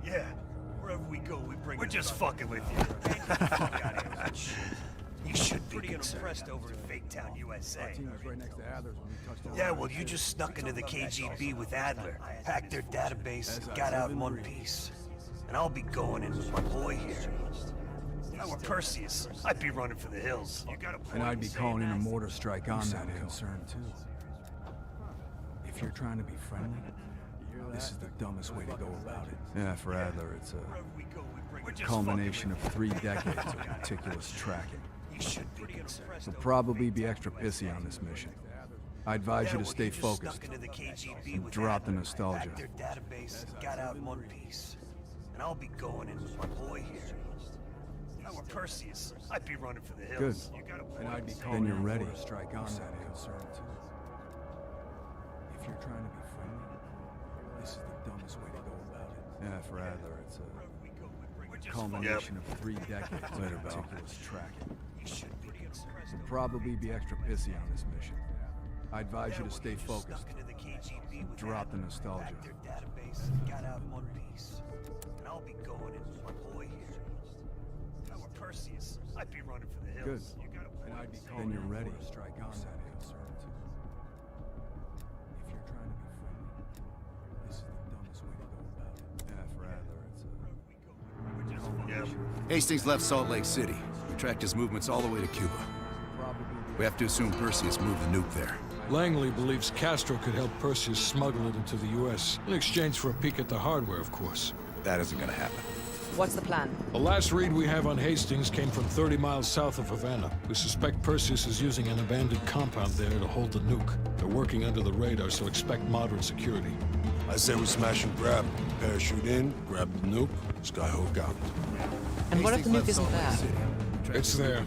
Yeah. Wherever we go, we bring. We're just fucking with you. Get the fuck out of here with that shit. You should be pretty unimpressed over in Fake Town, USA. Our team was right next to Adler's when we touched down. Yeah, well, you just snuck into the KGB with Adler, hacked their database, and got out in one piece. And I'll be going in with my boy here. If I were Perseus, I'd be running for the hills. You got a point And I'd be in calling in saying a that? mortar strike on that concern too. If you're trying to be friendly, this is the dumbest way to go about it. Yeah, for Adler, it's a culmination of 3 decades of meticulous tracking. He'll probably be extra pissy on this mission. I advise you to stay focused and drop the nostalgia. Hacked their database, got out in one piece. And I'll be going in with my boy here. If I were Perseus, I'd be running for the Good. hills. You got a point And I'd in be saying calling that? you ready to strike on that concern too. If you're trying to be friendly, this is the dumbest way to go about it. Yeah, for Adler, it's a culmination of 3 decades of meticulous tracking. He'll probably be extra pissy on this mission. I advise you to stay focused and drop the nostalgia. Hacked their database, got out in one piece. And I'll be going in with my boy here. If I were Perseus, I'd be running for the Good. hills. You got a point And I'd be in saying calling you that? ready to strike on that concern too. If you're trying to be friendly, this is the dumbest way to go about it. Yeah, for Adler, it's a culmination of Hastings left Salt Lake City. We tracked his movements all the way to Cuba. We have to assume Perseus moved the nuke there. Langley believes Castro could help Perseus smuggle it into the U.S. in exchange for a peek at the hardware, of course. That isn't gonna happen. What's the plan? The last read we have on Hastings came from 30 miles south of Havana. We suspect Perseus is using an abandoned compound there to hold the nuke. They're working under the radar, so expect moderate security. I say we smash and grab. Parachute in, grab the nuke, skyhook out. And what if the nuke isn't there? It's there.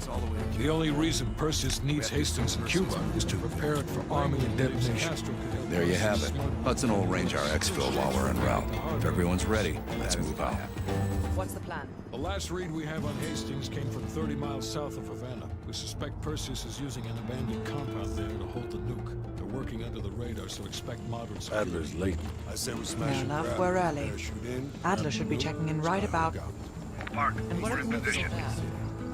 The only reason Perseus needs Hastings in Cuba is to prepare it for arming and detonation. There you have it. Hudson will arrange our exfil while we're en route. If everyone's ready, let's move out. What's the plan? The last read we have on Hastings came from 30 miles south of Havana. We suspect Perseus is using an abandoned compound there to hold the nuke. They're working under the radar, so expect moderate security. Adler's late. I say we smash Fair and enough, grab. we're early. Parachute in, Adler should be checking in right about... And what if the nuke isn't there?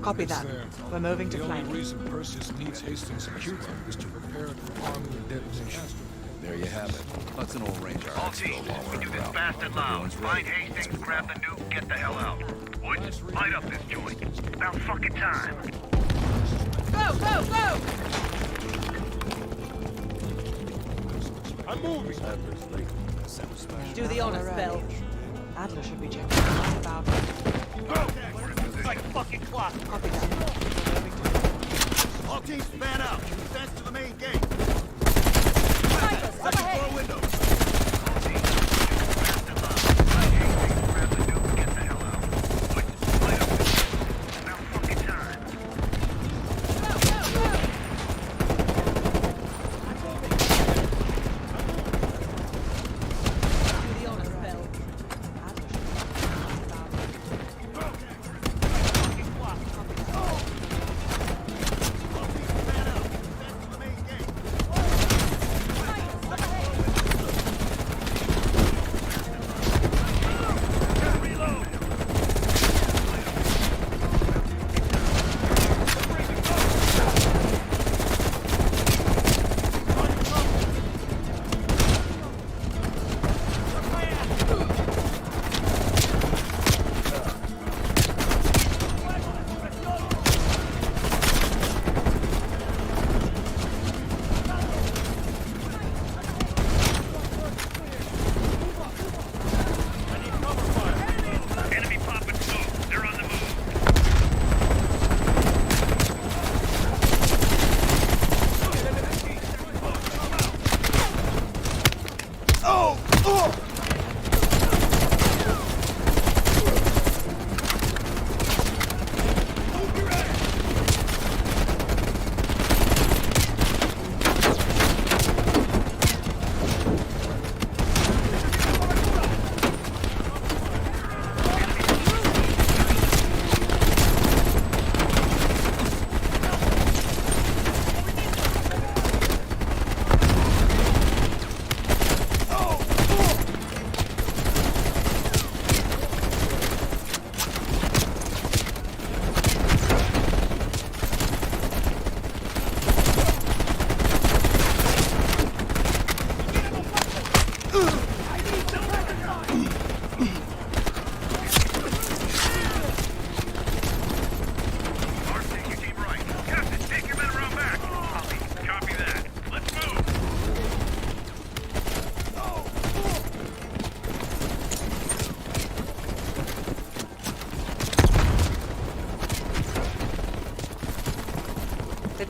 Copy It's that. there. We're moving to The only flank. reason Perseus needs Hastings in Cuba is to prepare it for arming and detonation. There you have it. Hudson will arrange our exfil while we're Do en this route. fast and loud. Everyone's Find ready. Hastings, grab the nuke, get the hell out. Woods, light up this joint. About fucking time. Go, go, go! I'm moving. Adler's late. Do the honors, Bill. Adler should be checking in right about... Like a fucking clock. Copy that. All teams fan out. Advance to the main gate. Snipers, up ahead! Four windows. All teams, do this fast and loud. Find Hastings, grab the nuke, get the hell out. Woods, light up this joint. About fucking time. Go, go, go! Do the honors, Bill. Adler should be checking in right about...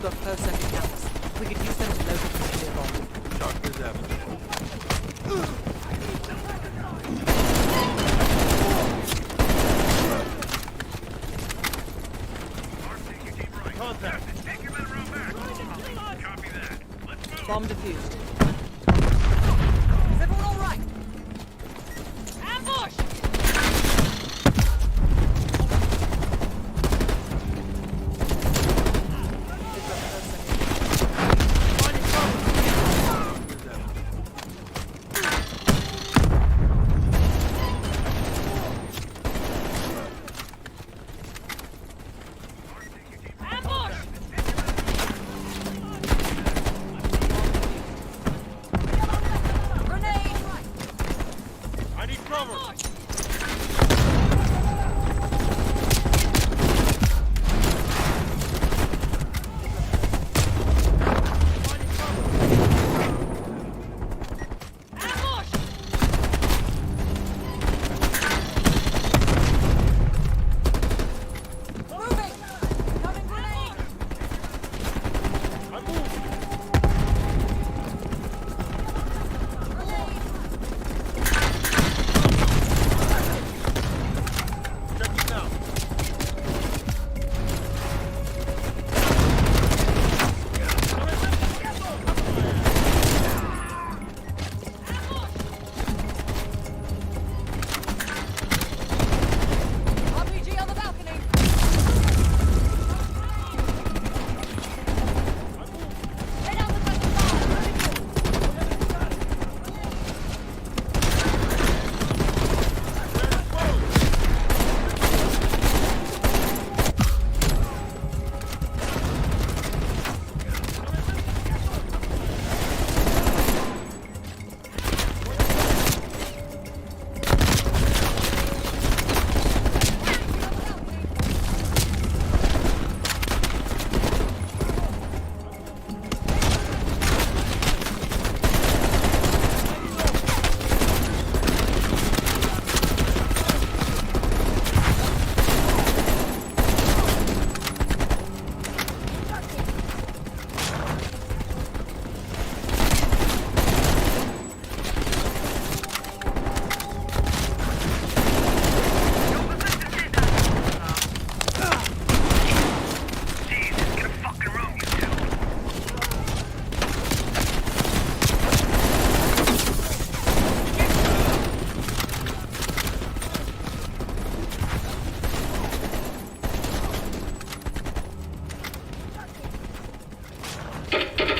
We've got close circuit cameras. We could use them to load the nuclear bomb. Doctor's Avenue. Contact. Bomb defused. Is everyone all right? Ambush!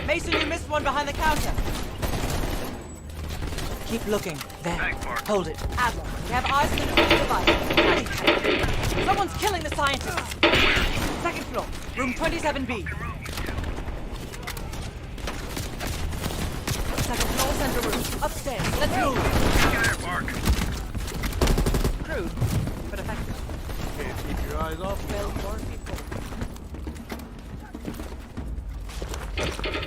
Mason, you missed one behind the counter. Keep looking. There. Hold it. Adler, we have eyes on the nuclear device. Someone's killing the scientists. Second floor, room 27B. Second floor, center room. Upstairs. Let's move. Crude, but effective. Can't keep your eyes off me.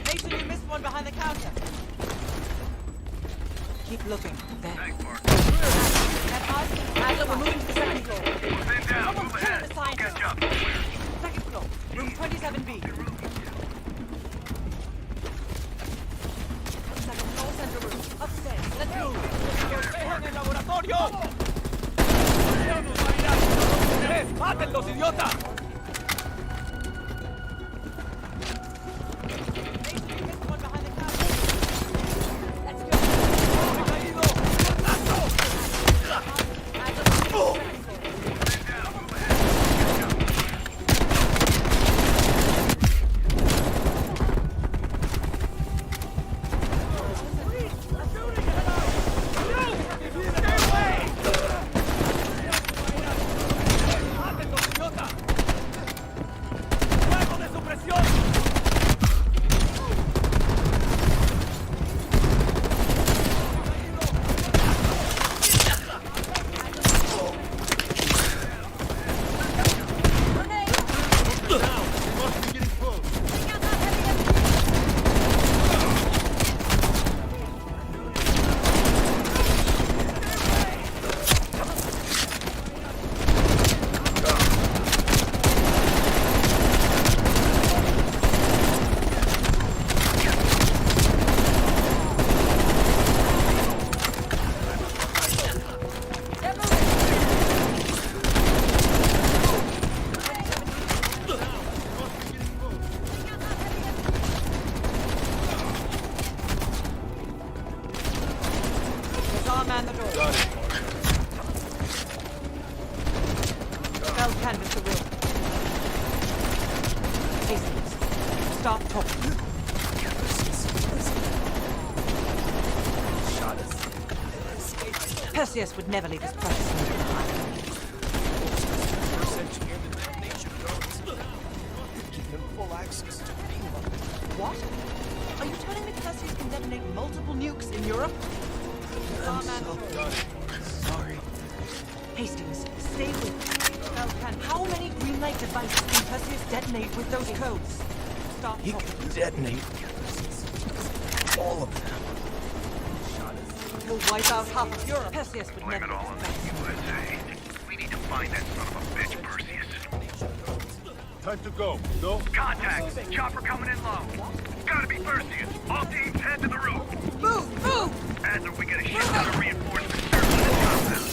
Mason, you missed one behind the counter. Keep looking. There. Adler, we're moving to the second floor. Someone's killing the scientists. Second floor, room 27B. Second floor, center room. Upstairs. Let's move. ¡Mátenlos, idiota! Stop talking. Perseus would never leave his precious one behind. Give him full access to Greenland. What? Are you telling me Perseus can detonate multiple nukes in Europe? I'm so done. Sorry. Hastings, stay with me. Belcan, how many green light devices can Perseus detonate with those codes? Stop He talking. can detonate all of them. He'll wipe out half of Europe. Perseus would Blame never it all on the USA. We need to find that son of a bitch, Perseus. Time to go. No? Contact! Chopper coming in low. Gotta be Perseus. All teams head to the roof. Move! Move! Adler, we got a shit ton of reinforcements circling the compound.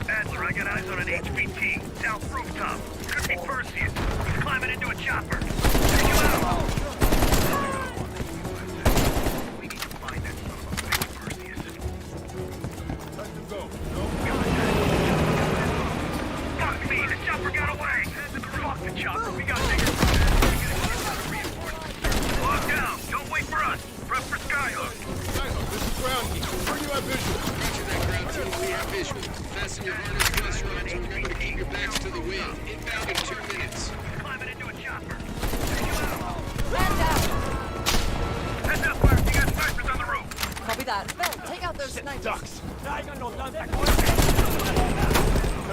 Adler, I got eyes on an HVT. South rooftop. Could be Perseus. He's climbing into a chopper. Take him out! We need to find that son of a bitch, Perseus. Time to go. No? Fuck me! The chopper got away! Fuck the chopper! We got bigger reinforcements. Lock down! Don't wait for us! Prep for Skyhook! Skyhook, this is ground geek. Where you have visual? Roger that, ground team. We have visual. Fasten your harness, plus rods, and remember to keep your backs to the wind. Inbound in 2 minutes. Climbing into a chopper. Take him out! Man down! Heads up, Bart! You got snipers on the roof! Copy that. Bell, take out those snipers. Ducks. I got no time. They're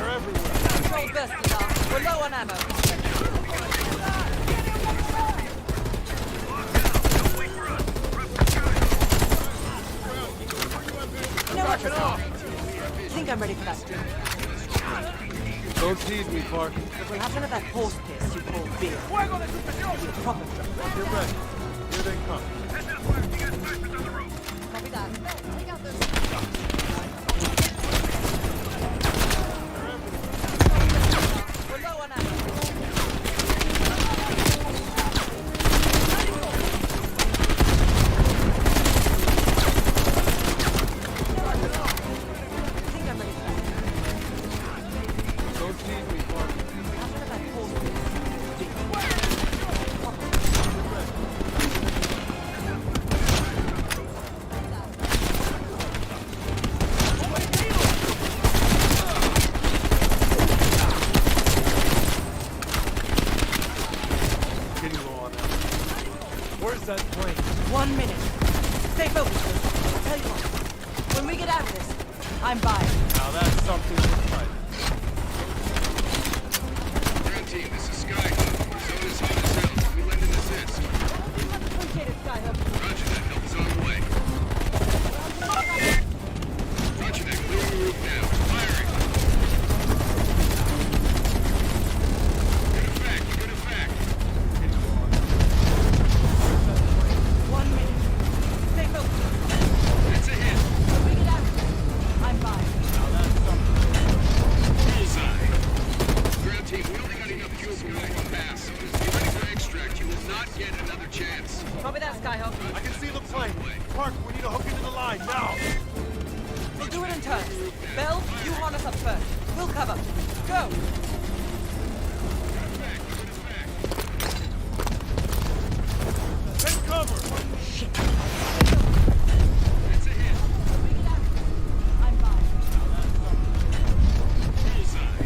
everywhere. Control burst alarm. We're low on ammo. You know what? I think I'm ready for that drink. Don't tease me, Park. We'll have none of that horse piss you call beer. You're proper drunk. Get ready. Here they come. Heads up, Bart! You got snipers on the roof! Copy that. Bell, take out those We're low on ammo. I think I'm ready for that. Don't tease me, Park. Have none of that horse piss. Beer. Getting low on ammo. Where's that plane? 1 minute. Stay focused. I'll tell you what. When we get out of this, I'm buying. Now that's something to fight. Ground team, this is Skyhook. Zone is hot as hell. We lend an assist. Much appreciated, Skyhook. Roger that. Help is on the way. Roger that. Clearing the roof now. Firing. Good effect. Good effect. 1 minute. Stay focused. That's a hit. When we get out of this, I'm buying. Bullseye. Ground team, we only got enough fuel for one pass. Be ready for extract. You will not get another chance. Copy that, Skyhook. I can see the plane. Park, we need to hook into the line now. We'll do it in turns. Bell, you harness up first. We'll cover. Go! Take cover. Shit. That's a hit. When we get out of this, I'm buying. Bullseye.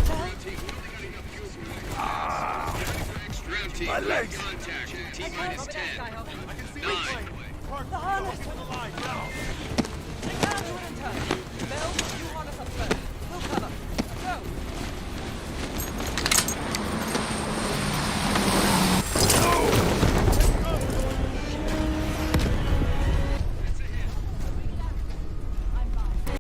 Bell, Ground team, we only got enough fuel for one pass. Be ready for extract. Ground team, contact. T-minus copy 10. that, Skyhook. 9. The harness. To the line now. Take down to it in turns. Bell, you harness up first. We'll cover. Go!